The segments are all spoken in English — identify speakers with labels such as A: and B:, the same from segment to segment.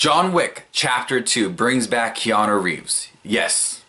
A: John Wick Chapter 2 brings back Keanu Reeves. Yes,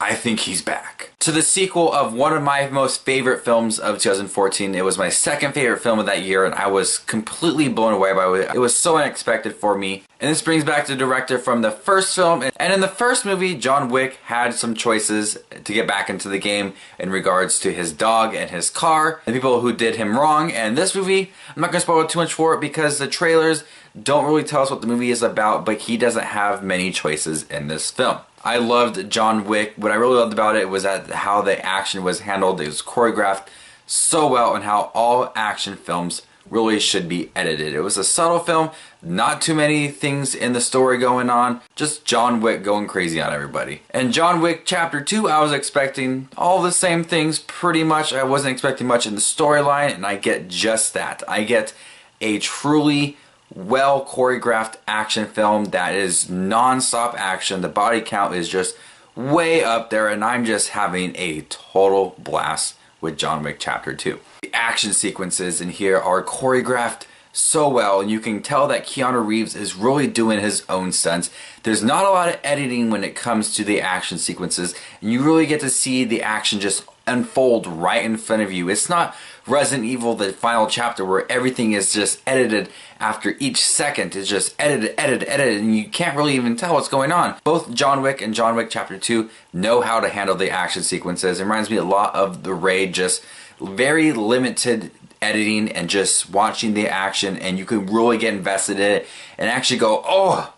A: I think he's back. To the sequel of one of my most favorite films of 2014. It was my second favorite film of that year, and I was completely blown away by it. It was so unexpected for me. And this brings back the director from the first film. And in the first movie, John Wick had some choices to get back into the game in regards to his dog and his car, and people who did him wrong. And this movie, I'm not going to spoil too much for it because the trailers don't really tell us what the movie is about, but he doesn't have many choices in this film. I loved John Wick. What I really loved about it was how the action was handled. It was choreographed so well, and how all action films really should be edited. It was a subtle film, not too many things in the story going on, just John Wick going crazy on everybody. And John Wick Chapter 2, I was expecting all the same things pretty much. I wasn't expecting much in the storyline, and I get just that. I get a truly well choreographed action film that is non-stop action. The body count is just way up there, and I'm just having a total blast with John Wick Chapter 2. The action sequences in here are choreographed so well, and you can tell that Keanu Reeves is really doing his own stunts. There's not a lot of editing when it comes to the action sequences, and you really get to see the action just unfold right in front of you. It's not Resident Evil, the final chapter, where everything is just edited after each second. It's just edited, and you can't really even tell what's going on. Both John Wick and John Wick Chapter 2 know how to handle the action sequences. It reminds me a lot of The Raid, just very limited editing and just watching the action, and you can really get invested in it and actually go, oh,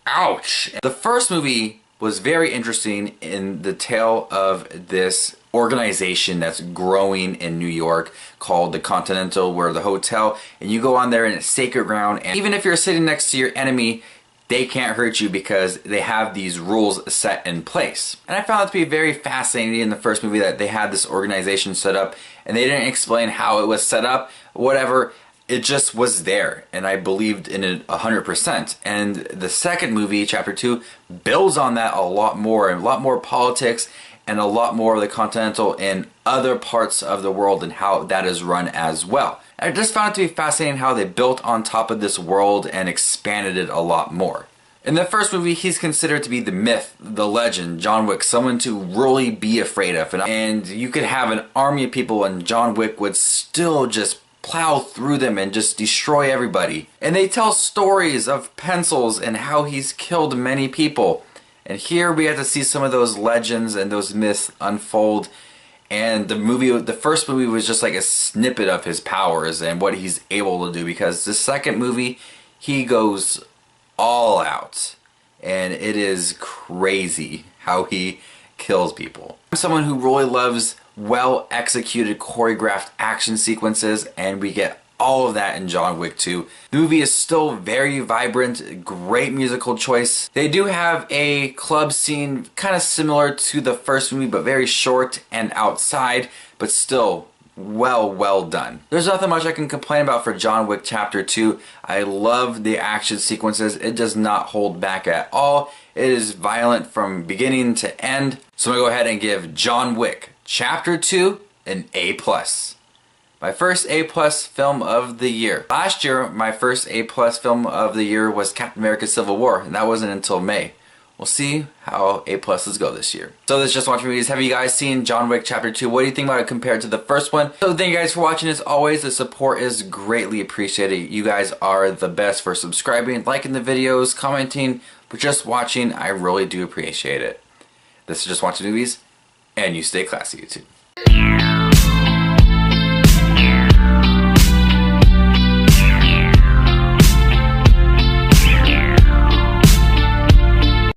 A: ouch. The first movie was very interesting in the tale of this organization that's growing in New York called the Continental, where the hotel, and you go on there and it's sacred ground, and even if you're sitting next to your enemy, they can't hurt you because they have these rules set in place. And I found it to be very fascinating in the first movie that they had this organization set up, and they didn't explain how it was set up, whatever. It just was there, and I believed in it 100%. And the second movie, Chapter 2, builds on that a lot more, and a lot more politics, and a lot more of the Continental in other parts of the world and how that is run as well. I just found it to be fascinating how they built on top of this world and expanded it a lot more. In the first movie, he's considered to be the myth, the legend, John Wick, someone to really be afraid of. And you could have an army of people and John Wick would still just plow through them and just destroy everybody. And they tell stories of pencils and how he's killed many people. And here we have to see some of those legends and those myths unfold. And the first movie was just like a snippet of his powers and what he's able to do, because the second movie, he goes all out. And it is crazy how he kills people. I'm someone who really loves well executed choreographed action sequences, and we get all of that in John Wick 2. The movie is still very vibrant, great musical choice. They do have a club scene kind of similar to the first movie, but very short and outside, but still well done. There's nothing much I can complain about for John Wick Chapter 2. I love the action sequences. It does not hold back at all. It is violent from beginning to end. So I'm going to go ahead and give John Wick Chapter 2 an A+. My first A+ film of the year. Last year, my first A+ film of the year was Captain America Civil War, and that wasn't until May. We'll see how A+'s go this year. So this is Just Watching Movies. Have you guys seen John Wick Chapter 2? What do you think about it compared to the first one? So thank you guys for watching. As always, the support is greatly appreciated. You guys are the best for subscribing, liking the videos, commenting, but just watching. I really do appreciate it. This is Just Watching Movies, and you stay classy, YouTube.